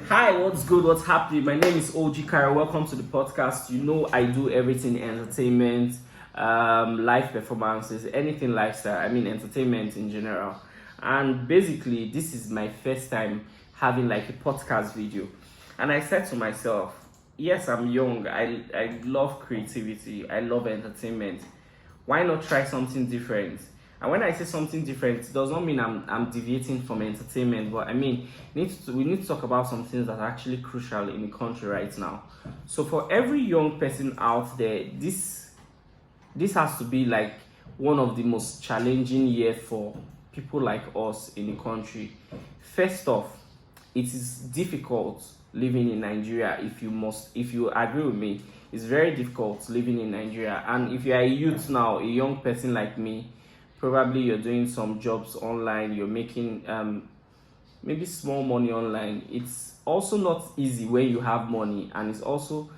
Hi, what's good? What's happening? My name is OG Kara. Welcome to the podcast. You know, I do everything entertainment, live performances, anything lifestyle. I mean, entertainment in general. And basically, this is my first time having like a podcast video. And I said to myself, yes, I'm young. I love creativity, I love entertainment. Why not try something different? And when I say something different, it does not mean I'm deviating from entertainment, but I mean we need to talk about some things that are actually crucial in the country right now. So for every young person out there, this has to be like one of the most challenging years for people like us in the country. First off, it is difficult living in Nigeria. If you agree with me, it's very difficult living in Nigeria. And if you are a youth now, a young person like me, probably you're doing some jobs online, you're making maybe small money online. It's also not easy when you have money, and it's also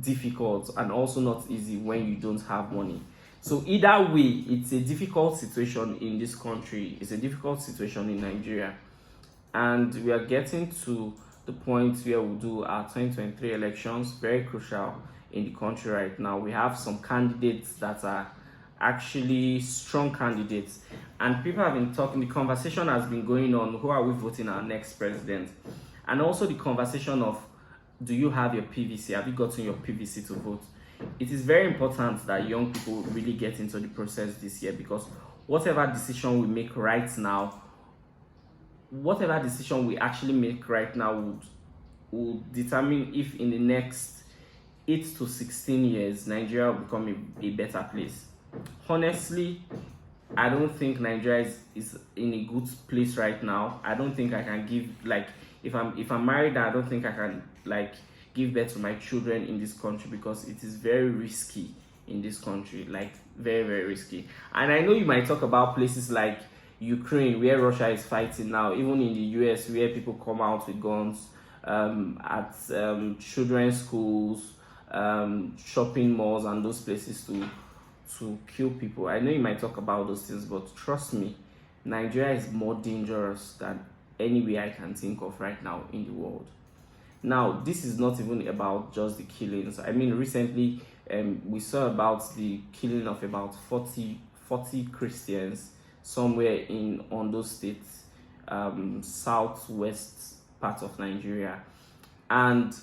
difficult and also not easy when you don't have money. So either way, it's a difficult situation in this country. It's a difficult situation in Nigeria. And we are getting to the point where we'll do our 2023 elections, very crucial in the country right now. We have some candidates that are actually strong candidates, and people have been talking. The conversation has been going on, who are we voting our next president? And also the conversation of, do you have your PVC? Have you gotten your PVC to vote? It is very important that young people really get into the process this year, because whatever decision we make right now, whatever decision we actually make right now would determine if in the next 8 to 16 years Nigeria will become a better place. Honestly, I don't think Nigeria is in a good place right now. I don't think I can give, like, if I'm married, I don't think I can like give birth to my children in this country, because it is very risky in this country, like very, very risky. And I know you might talk about places like Ukraine, where Russia is fighting now, even in the US, where people come out with guns at children's schools, shopping malls, and those places to kill people. I know you might talk about those things, but trust me, Nigeria is more dangerous than anywhere I can think of right now in the world. Now, this is not even about just the killings. I mean, recently we saw about the killing of about 40 Christians somewhere in Ondo State, southwest part of Nigeria. And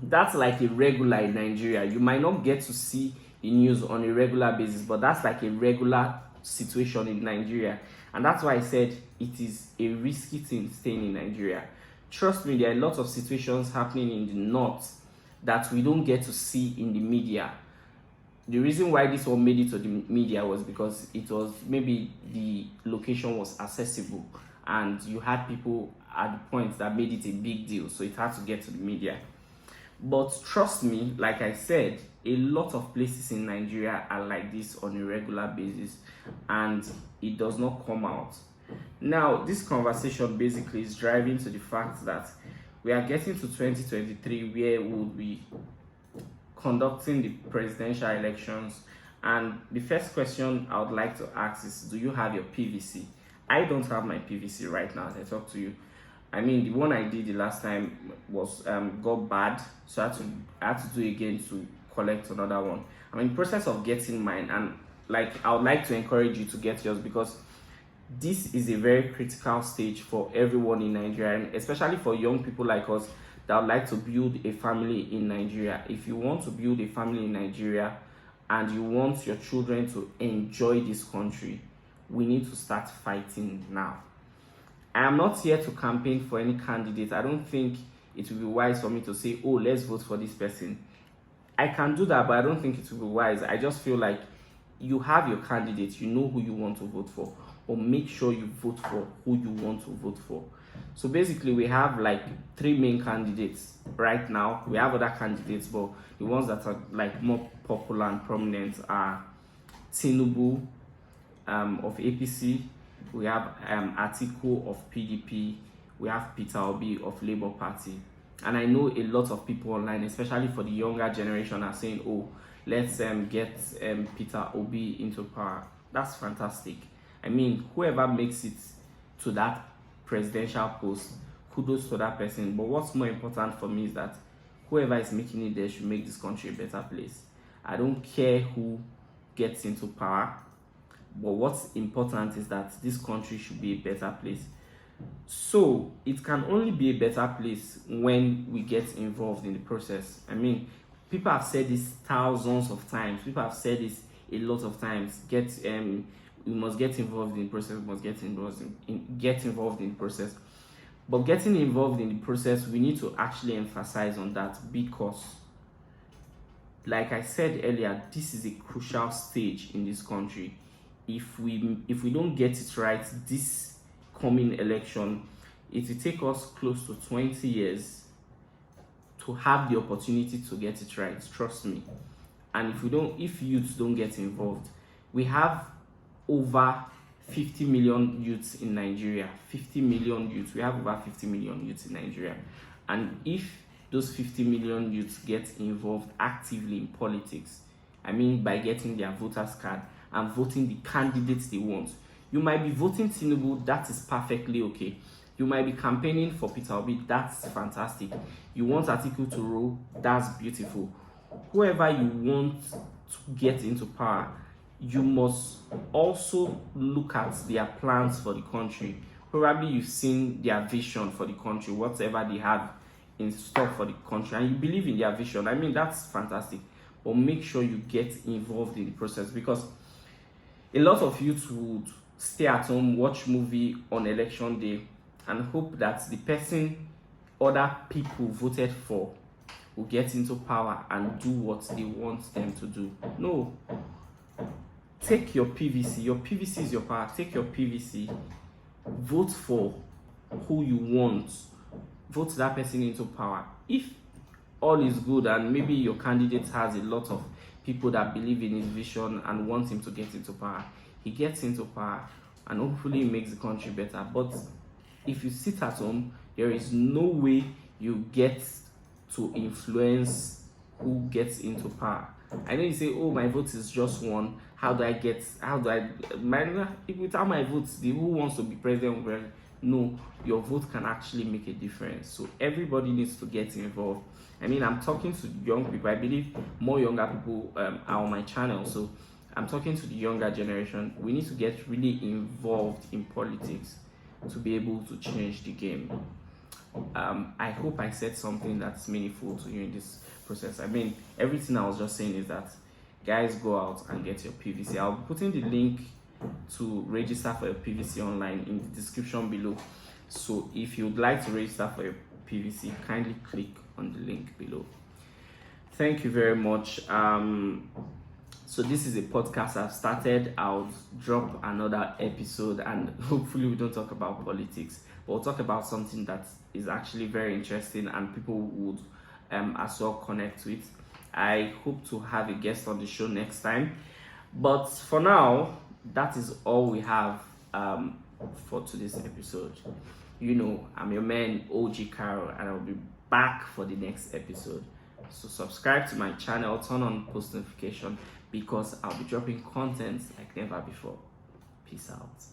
that's like a regular in Nigeria. You might not get to see the news on a regular basis, but that's like a regular situation in Nigeria. And that's why I said it is a risky thing staying in Nigeria. Trust me, there are lots of situations happening in the north that we don't get to see in the media. The reason why this one made it to the media was because it was, maybe the location was accessible and you had people at the point that made it a big deal, so it had to get to the media. But trust me, like I said, a lot of places in Nigeria are like this on a regular basis, and it does not come out. Now, this conversation basically is driving to the fact that we are getting to 2023, where we'll be conducting the presidential elections. And the first question I would like to ask is, do you have your PVC? I don't have my PVC right now as I talk to you. I mean, the one I did the last time was got bad, so I had to do again to collect another one. I'm in the process of getting mine, and like I would like to encourage you to get yours, because this is a very critical stage for everyone in Nigeria, and especially for young people like us that would like to build a family in Nigeria. If you want to build a family in Nigeria and you want your children to enjoy this country, we need to start fighting now. I am not here to campaign for any candidate. I don't think it will be wise for me to say, oh, let's vote for this person. I can do that, but I don't think it will be wise. I just feel like you have your candidate, you know who you want to vote for, or make sure you vote for who you want to vote for. So basically, we have like 3 main candidates right now. We have other candidates, but the ones that are like more popular and prominent are Tinubu of APC. We have Atiku of PDP. We have Peter Obi of Labour Party. And I know a lot of people online, especially for the younger generation, are saying, oh, let's get Peter Obi into power. That's fantastic. I mean, whoever makes it to that presidential post, kudos to that person. But what's more important for me is that whoever is making it there should make this country a better place. I don't care who gets into power, but what's important is that this country should be a better place. So it can only be a better place when we get involved in the process. I mean, people have said this thousands of times. People have said this a lot of times. We must get involved in the process. We must get involved in the process. But getting involved in the process, we need to actually emphasize on that, because, like I said earlier, this is a crucial stage in this country. If we don't get it right this coming election, it will take us close to 20 years to have the opportunity to get it right. Trust me. And if youths don't get involved, we have over 50 million youths in Nigeria. 50 million youths. We have over 50 million youths in Nigeria. And if those 50 million youths get involved actively in politics, I mean by getting their voters card and voting the candidates they want. You might be voting Tinubu, that is perfectly okay. You might be campaigning for Peter Obi, that's fantastic. You want Atiku to rule, that's beautiful. Whoever you want to get into power, you must also look at their plans for the country. Probably you've seen their vision for the country, whatever they have in store for the country, and you believe in their vision. I mean, that's fantastic. But make sure you get involved in the process, because a lot of youth would stay at home, watch movie on election day, and hope that the person other people voted for will get into power and do what they want them to do. No. Take your PVC. Your PVC is your power. Take your PVC. Vote for who you want. Vote that person into power. If all is good and maybe your candidate has a lot of people that believe in his vision and want him to get into power, he gets into power and hopefully makes the country better. But if you sit at home, there is no way you get to influence who gets into power. I know you say, oh, my vote is just one. Without my vote, who wants to be president? No, your vote can actually make a difference. So everybody needs to get involved. I mean, I'm talking to young people. I believe more younger people are on my channel. So I'm talking to the younger generation. We need to get really involved in politics to be able to change the game. I hope I said something that's meaningful to you in this process. I mean, everything I was just saying is that, guys, go out and get your PVC. I'll be putting the link to register for your PVC online in the description below. So if you'd like to register for your PVC, kindly click on the link below. Thank you very much. So this is a podcast I've started. I'll drop another episode, and hopefully we don't talk about politics, but we'll talk about something that is actually very interesting and people would as well connect with. I hope to have a guest on the show next time, but for now, that is all we have for today's episode. You know, I'm your man OG Carol, and I'll be back for the next episode. So subscribe to my channel, turn on post notification, because I'll be dropping content like never before. Peace out.